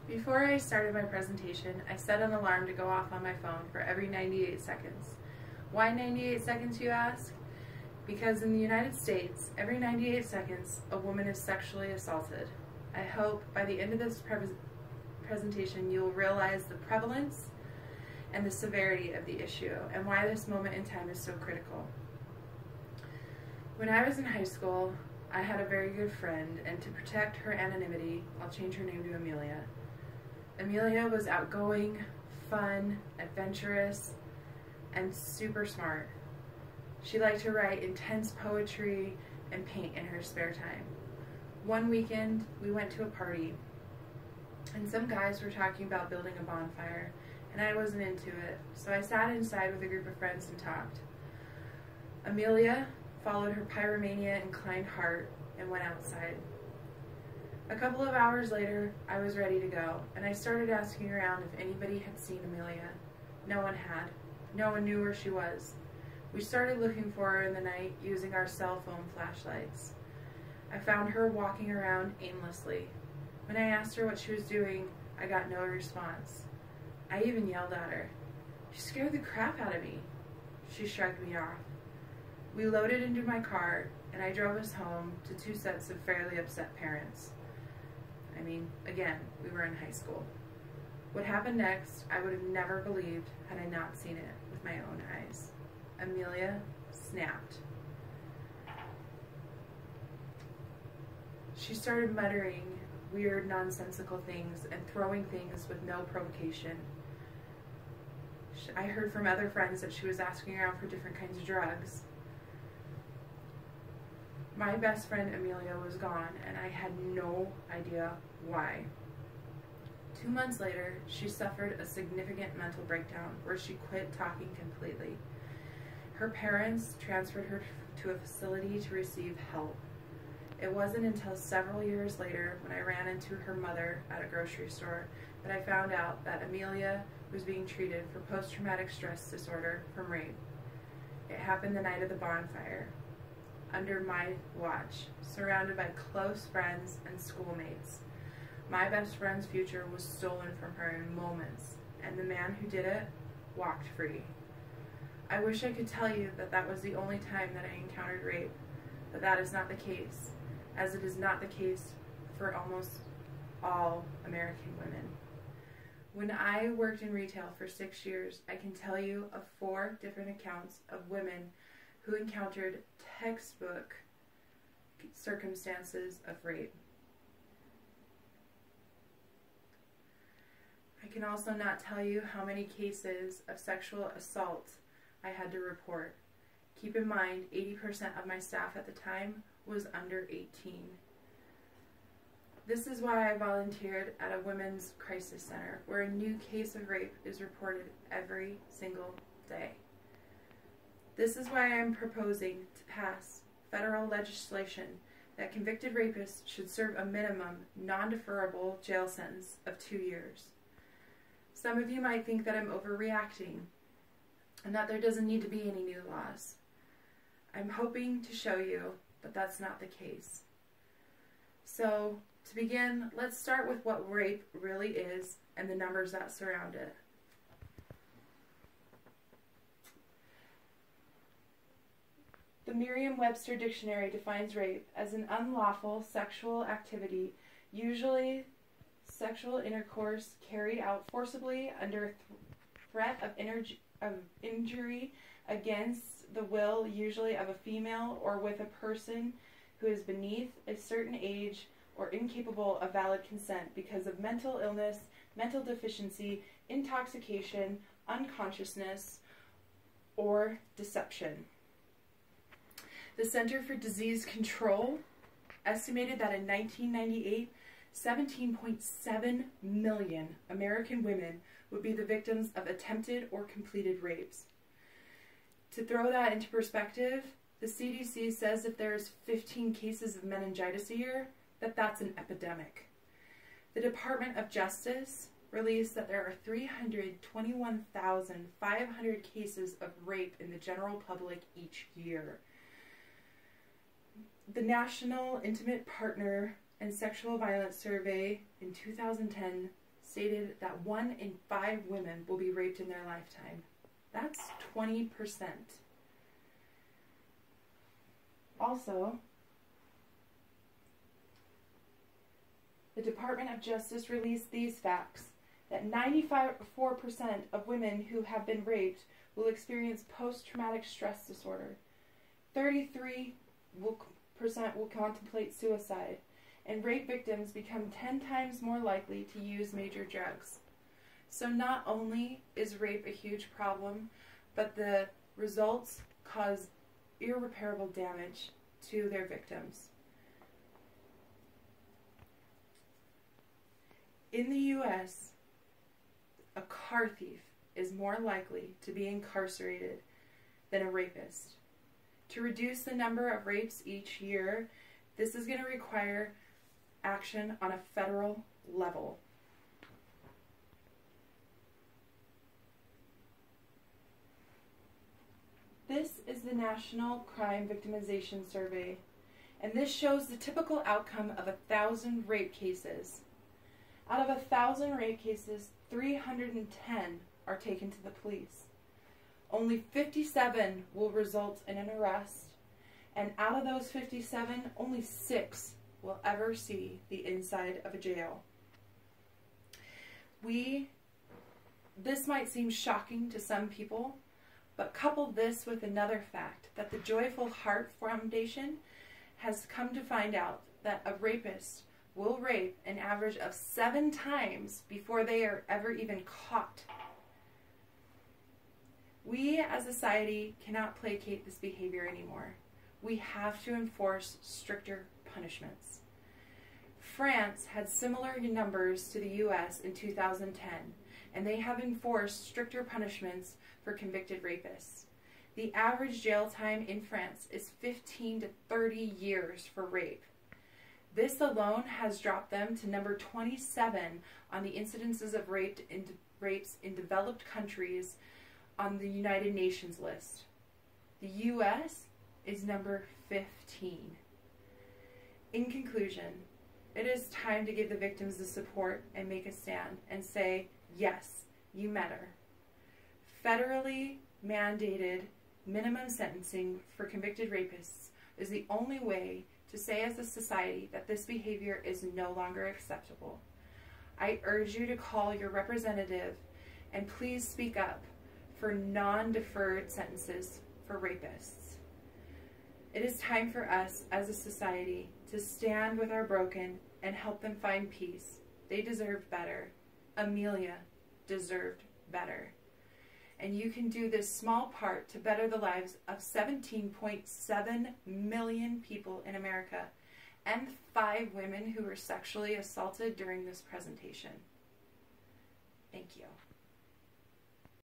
Before I started my presentation, I set an alarm to go off on my phone for every 98 seconds. Why 98 seconds, you ask? Because in the United States, every 98 seconds, a woman is sexually assaulted. I hope by the end of this presentation you'll realize the prevalence and the severity of the issue and why this moment in time is so critical. When I was in high school, I had a very good friend, and to protect her anonymity, I'll change her name to Amelia. Amelia was outgoing, fun, adventurous, and super smart. She liked to write intense poetry and paint in her spare time. One weekend, we went to a party, and some guys were talking about building a bonfire, and I wasn't into it, so I sat inside with a group of friends and talked. Amelia followed her pyromania-inclined heart and went outside. A couple of hours later, I was ready to go, and I started asking around if anybody had seen Amelia. No one had. No one knew where she was. We started looking for her in the night using our cell phone flashlights. I found her walking around aimlessly. When I asked her what she was doing, I got no response. I even yelled at her. She scared the crap out of me. She shrugged me off. We loaded into my car, and I drove us home to two sets of fairly upset parents. I mean, again, we were in high school. What happened next, I would have never believed had I not seen it with my own eyes. Amelia snapped. She started muttering weird, nonsensical things and throwing things with no provocation. I heard from other friends that she was asking around for different kinds of drugs. My best friend Amelia was gone, and I had no idea why. 2 months later, she suffered a significant mental breakdown where she quit talking completely. Her parents transferred her to a facility to receive help. It wasn't until several years later, when I ran into her mother at a grocery store, that I found out that Amelia was being treated for post-traumatic stress disorder from rape. It happened the night of the bonfire, under my watch, surrounded by close friends and schoolmates. My best friend's future was stolen from her in moments, and the man who did it walked free. I wish I could tell you that that was the only time that I encountered rape, but that is not the case, as it is not the case for almost all American women. When I worked in retail for 6 years, I can tell you of 4 different accounts of women who encountered textbook circumstances of rape. I can also not tell you how many cases of sexual assault I had to report. Keep in mind, 80% of my staff at the time was under 18. This is why I volunteered at a women's crisis center, where a new case of rape is reported every single day. This is why I am proposing to pass federal legislation that convicted rapists should serve a minimum, non-deferrable jail sentence of 2 years. Some of you might think that I'm overreacting and that there doesn't need to be any new laws. I'm hoping to show you that that's not the case. So, to begin, let's start with what rape really is and the numbers that surround it. The Merriam-Webster Dictionary defines rape as an unlawful sexual activity, usually sexual intercourse carried out forcibly under threat of injury against the will, usually of a female, or with a person who is beneath a certain age or incapable of valid consent because of mental illness, mental deficiency, intoxication, unconsciousness, or deception. The Center for Disease Control estimated that in 1998, 17.7 million American women would be the victims of attempted or completed rapes. To throw that into perspective, the CDC says if there's 15 cases of meningitis a year, that's an epidemic. The Department of Justice released that there are 321,500 cases of rape in the general public each year. The National Intimate Partner and Sexual Violence Survey in 2010 stated that 1 in 5 women will be raped in their lifetime. That's 20%. Also, the Department of Justice released these facts, that 94% of women who have been raped will experience post-traumatic stress disorder. 33% will contemplate suicide, and rape victims become 10 times more likely to use major drugs. So not only is rape a huge problem, but the results cause irreparable damage to their victims. In the U.S., a car thief is more likely to be incarcerated than a rapist. To reduce the number of rapes each year, this is going to require action on a federal level. This is the National Crime Victimization Survey, and this shows the typical outcome of 1,000 rape cases. Out of 1,000 rape cases, 310 are taken to the police. Only 57 will result in an arrest, and out of those 57, only 6 will ever see the inside of a jail. This might seem shocking to some people, but couple this with another fact, that the Joyful Heart Foundation has come to find out that a rapist will rape an average of 7 times before they are ever even caught. We as a society cannot placate this behavior anymore. We have to enforce stricter punishments. France had similar numbers to the U.S. in 2010, and they have enforced stricter punishments for convicted rapists. The average jail time in France is 15 to 30 years for rape. This alone has dropped them to number 27 on the incidences of rapes in developed countries on the United Nations list. The U.S. is number 15. In conclusion, it is time to give the victims the support and make a stand and say, yes, you matter. Federally mandated minimum sentencing for convicted rapists is the only way to say as a society that this behavior is no longer acceptable. I urge you to call your representative and please speak up for non-deferred sentences for rapists. It is time for us as a society to stand with our broken and help them find peace. They deserve better. Amelia deserved better. And you can do this small part to better the lives of 17.7 million people in America and 5 women who were sexually assaulted during this presentation. Thank you.